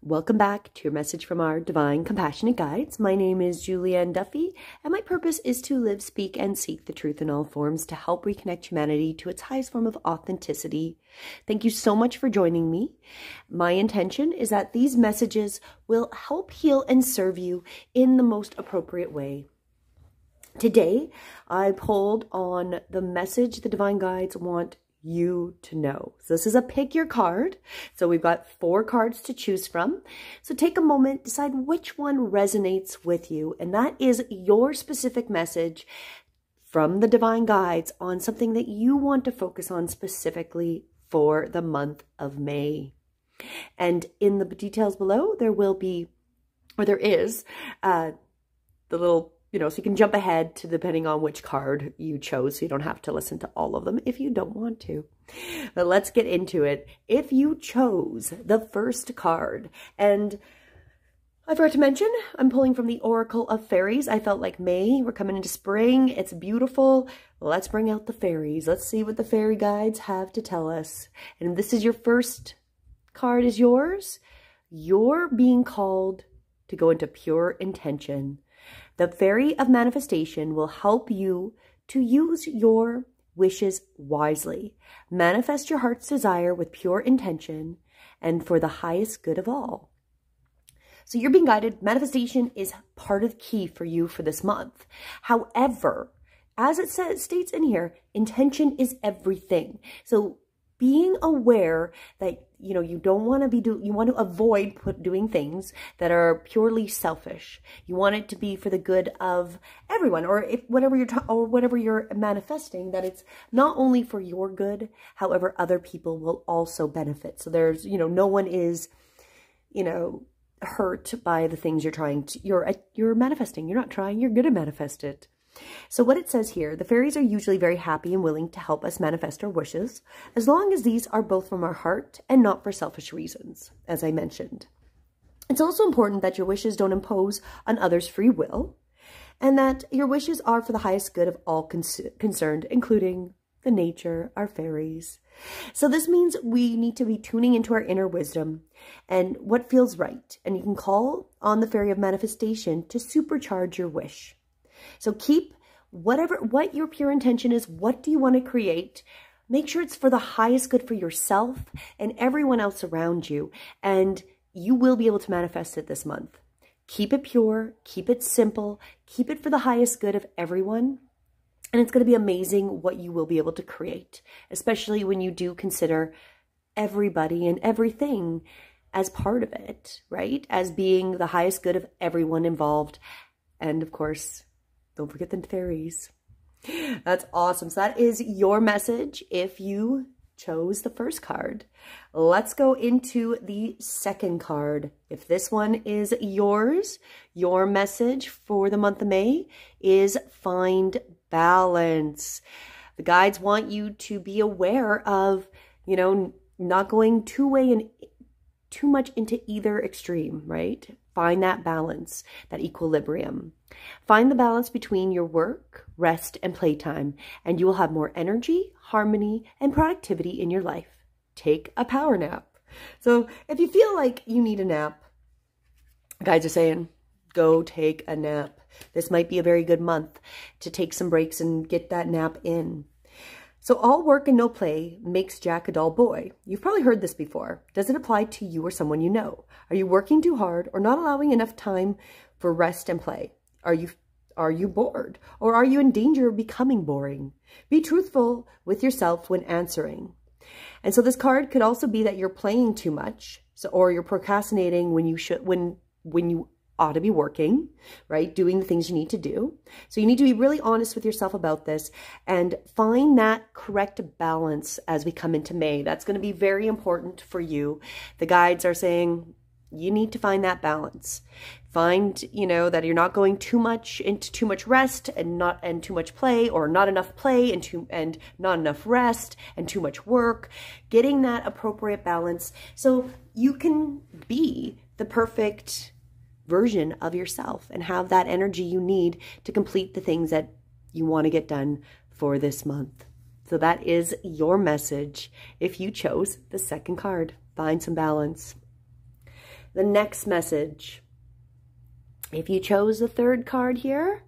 Welcome back to your message from our Divine Compassionate Guides. My name is Julianne Duffy, and my purpose is to live, speak, and seek the truth in all forms to help reconnect humanity to its highest form of authenticity. Thank you so much for joining me. My intention is that these messages will help heal and serve you in the most appropriate way. Today, I pulled on the message the Divine Guides want you to know. So this is a pick your card. So we've got 4 cards to choose from. So take a moment, decide which one resonates with you. And that is your specific message from the Divine Guides on something that you want to focus on specifically for the month of May. And in the details below, there will be, or there is, the little, so you can jump ahead to depending on which card you chose, so you don't have to listen to all of them if you don't want to. But let's get into it. If you chose the first card, and I forgot to mention, I'm pulling from the Oracle of Fairies. I felt like May, we're coming into spring, it's beautiful. Let's bring out the fairies. Let's see what the fairy guides have to tell us. And if this is your first card is yours, you're being called to go into pure intention. The Fairy of Manifestation will help you to use your wishes wisely. Manifest your heart's desire with pure intention and for the highest good of all. So you're being guided. Manifestation is part of the key for you for this month. However, as it states in here, intention is everything. So being aware that, you don't want to be you want to avoid doing things that are purely selfish. You want it to be for the good of everyone, or if whatever you're manifesting, that it's not only for your good, however, other people will also benefit. So there's, no one is, hurt by the things you're manifesting. You're not trying, you're going to manifest it. So what it says here, the fairies are usually very happy and willing to help us manifest our wishes, as long as these are both from our heart and not for selfish reasons, as I mentioned. It's also important that your wishes don't impose on others' free will, and that your wishes are for the highest good of all concerned, including the nature, our fairies. So this means we need to be tuning into our inner wisdom and what feels right. And you can call on the Fairy of Manifestation to supercharge your wish. So keep what your pure intention is. What do you want to create? Make sure it's for the highest good for yourself and everyone else around you. And you will be able to manifest it this month. Keep it pure. Keep it simple. Keep it for the highest good of everyone. And it's going to be amazing what you will be able to create, especially when you do consider everybody and everything as part of it, right? As being the highest good of everyone involved. And of course, don't forget the fairies. That's awesome. So that is your message if you chose the first card. Let's go into the second card. If this one is yours, your message for the month of May is find balance. The guides want you to be aware of, not going too much into either extreme, right? Find that balance, that equilibrium. Find the balance between your work, rest, and playtime, and you will have more energy, harmony, and productivity in your life. Take a power nap. So if you feel like you need a nap, guides are saying, go take a nap. This might be a very good month to take some breaks and get that nap in. So all work and no play makes Jack a dull boy. You've probably heard this before. Does it apply to you or someone you know? Are you working too hard or not allowing enough time for rest and play? Are you bored, or are you in danger of becoming boring? Be truthful with yourself when answering. And so this card could also be that you're playing too much, or you're procrastinating when you ought to be working, right? Doing the things you need to do. So you need to be really honest with yourself about this and find that correct balance as we come into May. That's going to be very important for you. The guides are saying you need to find that balance. Find, that you're not going too much into too much rest and too much play, or not enough play and not enough rest and too much work. Getting that appropriate balance so you can be the perfect version of yourself and have that energy you need to complete the things that you want to get done for this month. So that is your message if you chose the second card. Find some balance. the next message. If you chose the third card here,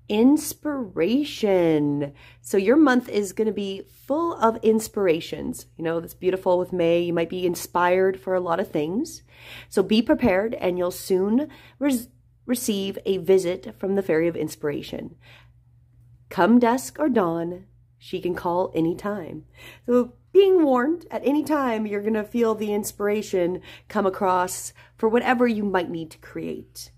inspiration. So your month is going to be full of inspirations. You know, that's beautiful with May. You might be inspired for a lot of things. So be prepared, and you'll soon receive a visit from the Fairy of Inspiration. Come dusk or dawn, she can call anytime. So being warned, at any time, you're going to feel the inspiration come across for whatever you might need to create.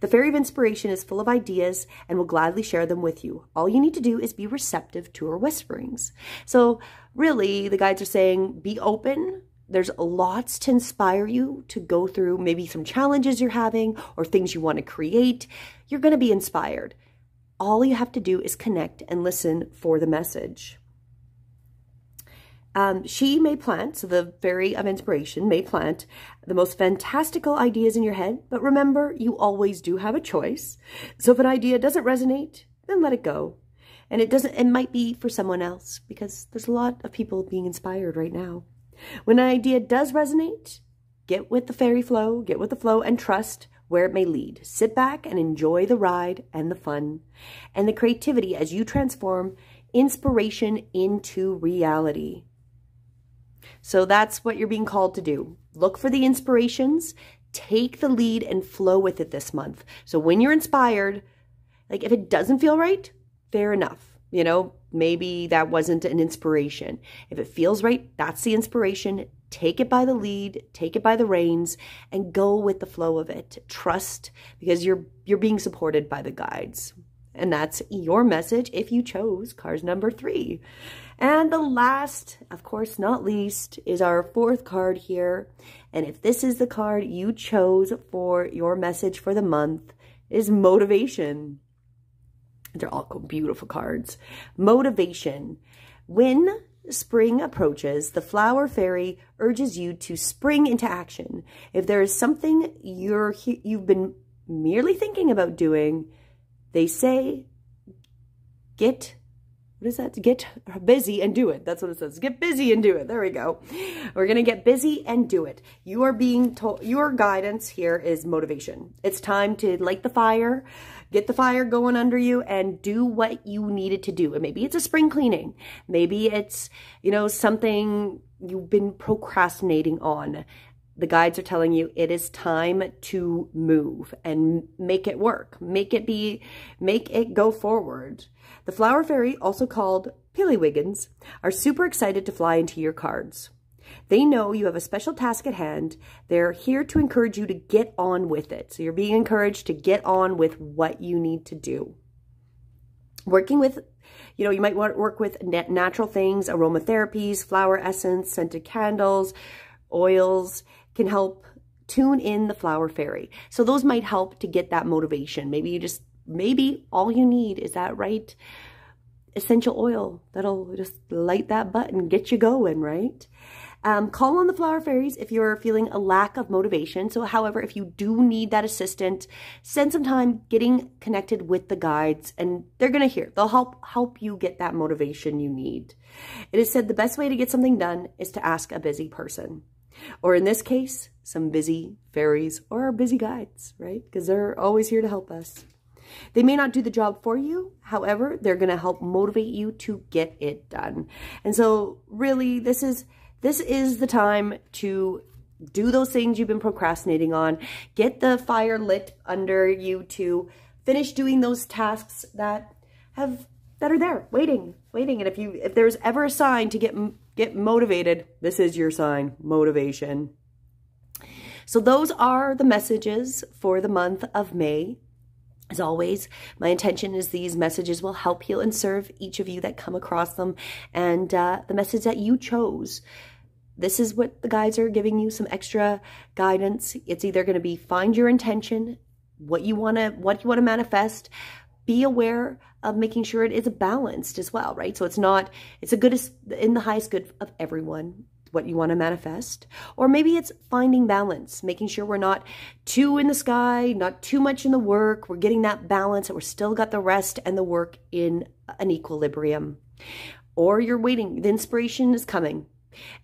The Fairy of Inspiration is full of ideas and will gladly share them with you. All you need to do is be receptive to her whisperings. So really, the guides are saying, be open. There's lots to inspire you to go through, maybe some challenges you're having or things you want to create. You're going to be inspired. All you have to do is connect and listen for the message. She may plant, so the Fairy of Inspiration may plant the most fantastical ideas in your head, but remember, you always do have a choice. So if an idea doesn't resonate, then let it go. And it might be for someone else, because there's a lot of people being inspired right now. When an idea does resonate, get with the fairy flow, get with the flow, and trust where it may lead. Sit back and enjoy the ride and the fun and the creativity as you transform inspiration into reality. So that's what you're being called to do. Look for the inspirations, take the lead, and flow with it this month. So when you're inspired, like if it doesn't feel right, fair enough. You know, maybe that wasn't an inspiration. If it feels right, that's the inspiration. Take it by the lead, take it by the reins, and go with the flow of it. Trust, because you're being supported by the guides. And that's your message if you chose card number 3. And the last, of course not least, is our 4th card here. And if this is the card you chose for your message for the month, is motivation. They're all beautiful cards. Motivation. When spring approaches, the flower fairy urges you to spring into action. If there is something you've been merely thinking about doing, they say, get busy and do it. That's what it says. Get busy and do it. There we go. We're going to get busy and do it. You are being told, your guidance here is motivation. It's time to light the fire, get the fire going under you, and do what you needed to do. And maybe it's a spring cleaning. Maybe it's, you know, something you've been procrastinating on. The guides are telling you it is time to move and make it work. Make it go forward. The flower fairy, also called Pillywiggins, are super excited to fly into your cards. They know you have a special task at hand. They're here to encourage you to get on with it. So you're being encouraged to get on with what you need to do. Working with, you know, you might want to work with natural things, aromatherapies, flower essence, scented candles, oils, can help tune in the flower fairy. So those might help to get that motivation. Maybe all you need is that right essential oil that'll just light that button, get you going, right? Call on the flower fairies if you're feeling a lack of motivation. So however, if you do need that assistant, spend some time getting connected with the guides, and they're going to they'll help you get that motivation you need. It is said the best way to get something done is to ask a busy person. Or in this case, some busy fairies or our busy guides, right? Because they're always here to help us. They may not do the job for you. However, they're going to help motivate you to get it done. And so really, this is the time to do those things you've been procrastinating on. Get the fire lit under you to finish doing those tasks that are there waiting. And if there's ever a sign to get motivated, this is your sign, motivation. So those are the messages for the month of May. As always, my intention is these messages will help heal and serve each of you that come across them, and the message that you chose. This is what the guides are giving you, some extra guidance. It's either going to be find your intention, what you want to manifest. Be aware of making sure it is balanced as well, right? So it's in the highest good of everyone, what you want to manifest. Or maybe it's finding balance, making sure we're not too in the sky, not too much in the work. We're getting that balance, and we're still got the rest and the work in an equilibrium. Or you're waiting, the inspiration is coming.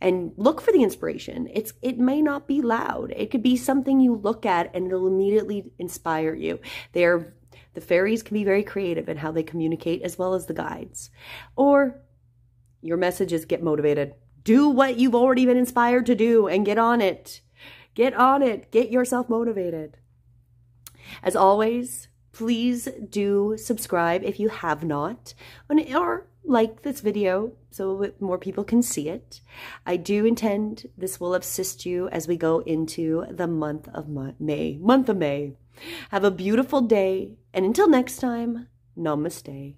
And look for the inspiration. It may not be loud. It could be something you look at and it'll immediately inspire you. The fairies can be very creative in how they communicate, as well as the guides. Or your messages get motivated. Do what you've already been inspired to do and get on it. Get on it. Get yourself motivated. As always, please do subscribe if you have not, or like this video so more people can see it. I do intend this will assist you as we go into the month of May. Have a beautiful day, and until next time, namaste.